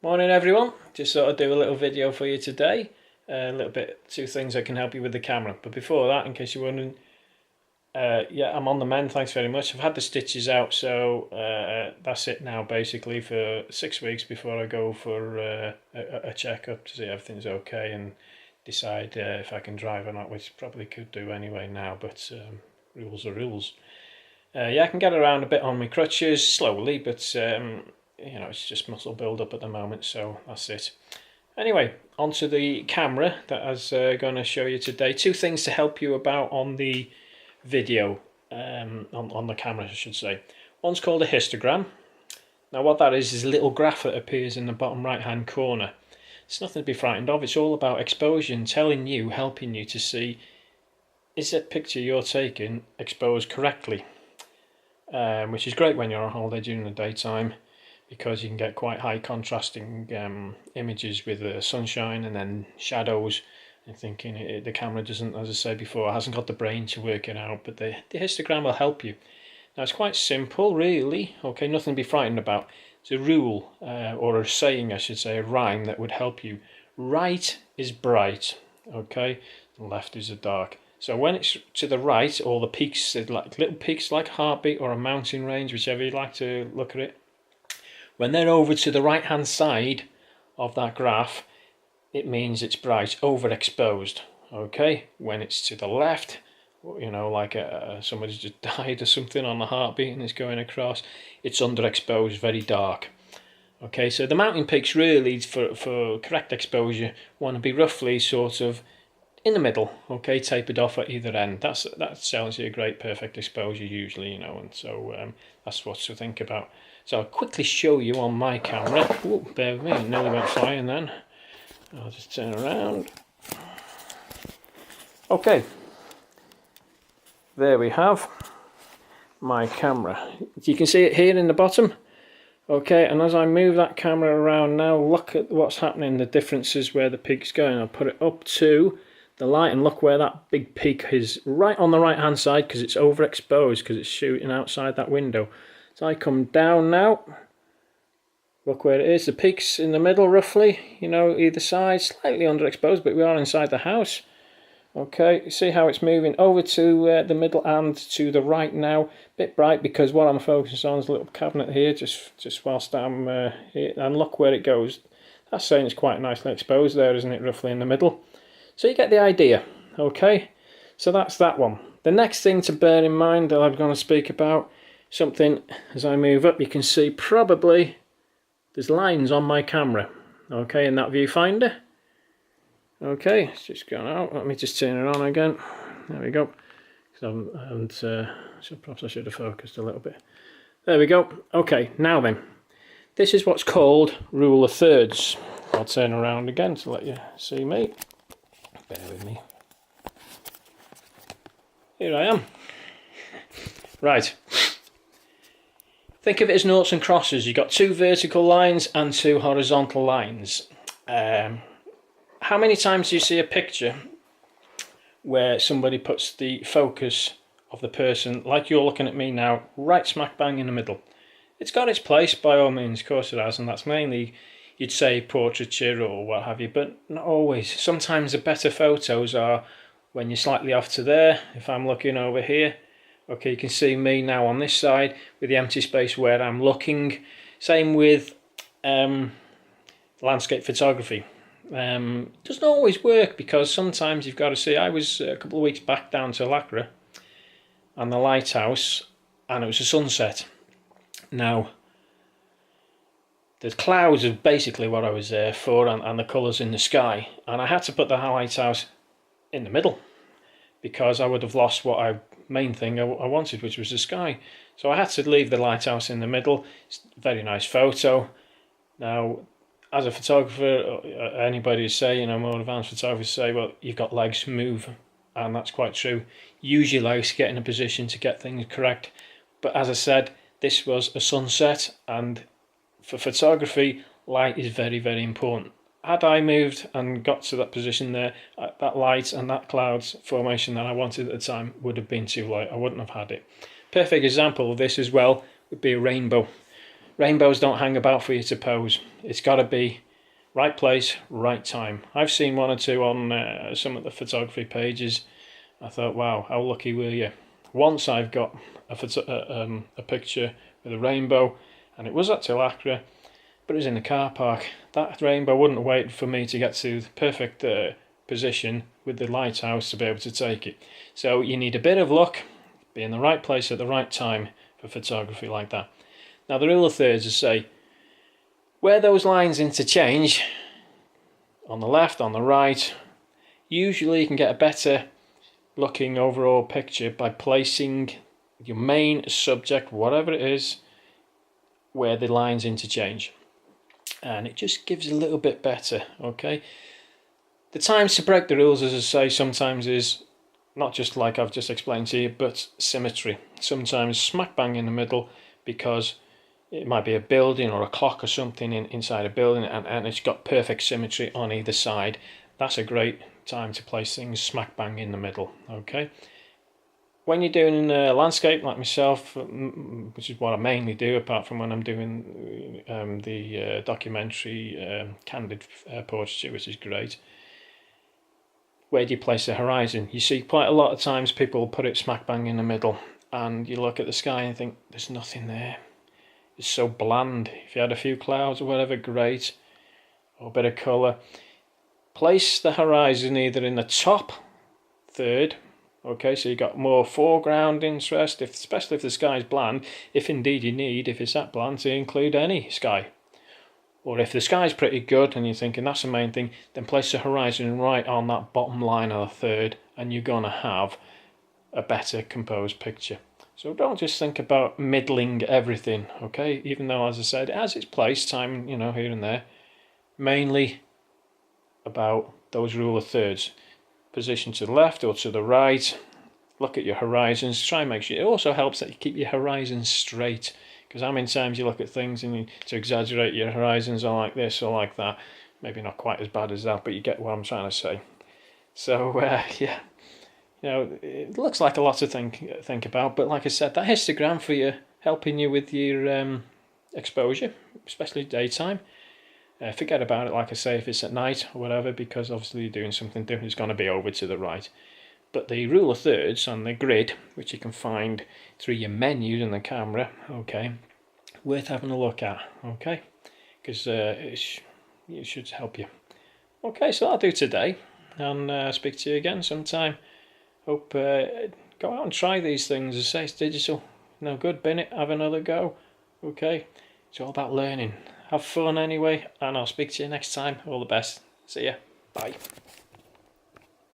Morning everyone, just thought I'd do a little video for you today. A little bit, two things that can help you with the camera. But before that, in case you're wondering, yeah, I'm on the mend, thanks very much. I've had the stitches out, so that's it now basically for 6 weeks before I go for a checkup to see everything's okay and decide if I can drive or not, which probably could do anyway now, but rules are rules. Yeah, I can get around a bit on my crutches, slowly, but you know, it's just muscle build up at the moment, so that's it. Anyway, onto the camera that I was going to show you today. Two things to help you about on the video, on the camera I should say. One's called a histogram. Now what that is a little graph that appears in the bottom right hand corner. It's nothing to be frightened of, it's all about exposure and telling you, helping you to see, is that picture you're taking exposed correctly? Which is great when you're on holiday during the daytime, because you can get quite high contrasting images with the sunshine and then shadows, and thinking the camera doesn't, as I said before, hasn't got the brain to work it out, but the histogram will help you. Now it's quite simple really, okay, nothing to be frightened about. It's a rule, or a saying I should say, a rhyme that would help you. Right is bright, okay, left is a dark. So when it's to the right, all the peaks, like little peaks like heartbeat or a mountain range, whichever you like to look at it, when they're over to the right hand side of that graph, it means it's bright, overexposed. Okay, when it's to the left, you know, like somebody's just died or something on the heartbeat and it's going across, it's underexposed, very dark. Okay, so the mountain peaks really, for correct exposure, want to be roughly sort of in the middle, okay, tapered off at either end. That tells you a great perfect exposure usually, you know, and so that's what to think about. So I'll quickly show you on my camera. Ooh, bear with me, I nearly went flying then. I'll just turn around. Okay, there we have my camera. You can see it here in the bottom. Okay, and as I move that camera around now, look at what's happening, the differences where the peak's going. I'll put it up to the light and look where that big peak is, right on the right hand side, because it's overexposed, because it's shooting outside that window. So I come down now, look where it is, the peak's in the middle roughly, you know, either side, slightly underexposed, but we are inside the house. Okay, you see how it's moving over to the middle and to the right now. A bit bright because what I'm focusing on is a little cabinet here, just whilst I'm here, and look where it goes. That's saying it's quite nicely exposed there, isn't it, roughly in the middle. So you get the idea, okay? So that's that one. The next thing to bear in mind that I'm going to speak about, something as I move up, you can see probably there's lines on my camera, okay, in that viewfinder. Okay, it's just gone out. Let me just turn it on again. There we go. So perhaps I should have focused a little bit. There we go. Okay, now then, this is what's called rule of thirds. I'll turn around again to let you see me. Bear with me. Here I am. Right. Think of it as noughts and crosses. You've got two vertical lines and two horizontal lines. How many times do you see a picture where somebody puts the focus of the person, like you're looking at me now, right smack bang in the middle? It's got its place by all means, of course it has, and that's mainly, you'd say, portraiture or what have you, but not always. Sometimes the better photos are when you're slightly off to there. If I'm looking over here, okay, you can see me now on this side with the empty space where I'm looking. Same with landscape photography. Doesn't always work, because sometimes you've got to see. I was a couple of weeks back down to Lacra and the lighthouse, and it was a sunset. Now the clouds are basically what I was there for, and the colours in the sky, and I had to put the lighthouse in the middle because I would have lost what main thing I wanted, which was the sky. So I had to leave the lighthouse in the middle. It's a very nice photo. Now, as a photographer, anybody would say, you know, more advanced photographers say, well, you've got legs, move, and that's quite true. Use your legs to get in a position to get things correct. But as I said, this was a sunset, and for photography, light is very, very important. Had I moved and got to that position there, that light and that clouds formation that I wanted at the time would have been too light. I wouldn't have had it. Perfect example of this as well would be a rainbow. rainbows don't hang about for you to pose. It's got to be right place, right time. I've seen one or two on some of the photography pages. I thought, wow, how lucky were you? Once I've got a picture with a rainbow, and it was at Tilacra, but it was in the car park. That rainbow wouldn't wait for me to get to the perfect position with the lighthouse to be able to take it. So you need a bit of luck, be in the right place at the right time for photography like that. Now the rule of thirds is say, where those lines interchange, on the left, on the right, usually you can get a better looking overall picture by placing your main subject, whatever it is, where the lines interchange, and it just gives a little bit better. Okay, the times to break the rules, as I say, sometimes is not just like I've just explained to you, but symmetry. Sometimes smack bang in the middle, because it might be a building or a clock or something inside a building, and it's got perfect symmetry on either side. That's a great time to place things smack bang in the middle. Okay, when you're doing a landscape like myself, which is what I mainly do apart from when I'm doing the documentary candid portraiture, which is great, where do you place the horizon? You see quite a lot of times people put it smack bang in the middle, and you look at the sky and think there's nothing there. It's so bland. If you had a few clouds or whatever, great, or a bit of colour. Place the horizon either in the top third, okay, so you got more foreground interest, especially if the sky's bland, if indeed you need, if it's that bland, to include any sky. Or if the sky's pretty good and you're thinking that's the main thing, then place the horizon right on that bottom line of the third, and you're going to have a better composed picture. So don't just think about middling everything, okay, even though, as I said, it has its place, time, here and there. Mainly about those rule of thirds. Position to the left or to the right, look at your horizons, try and make sure. It also helps that you keep your horizons straight, because how many times you look at things and to exaggerate your horizons are like this or like that. Maybe not quite as bad as that, but you get what I'm trying to say. So yeah, it looks like a lot to think about, but like I said, that histogram for you, helping you with your exposure, especially daytime. Forget about it, like I say, if it's at night or whatever, because obviously you're doing something different, it's going to be over to the right. But the rule of thirds on the grid, which you can find through your menus in the camera, okay, worth having a look at, okay, because it should help you. Okay, so that'll do today, and speak to you again sometime. Hope go out and try these things. As I say, it's digital, no good, bin it, have another go. Okay, it's all about learning. Have fun anyway, and I'll speak to you next time. All the best. See ya. Bye.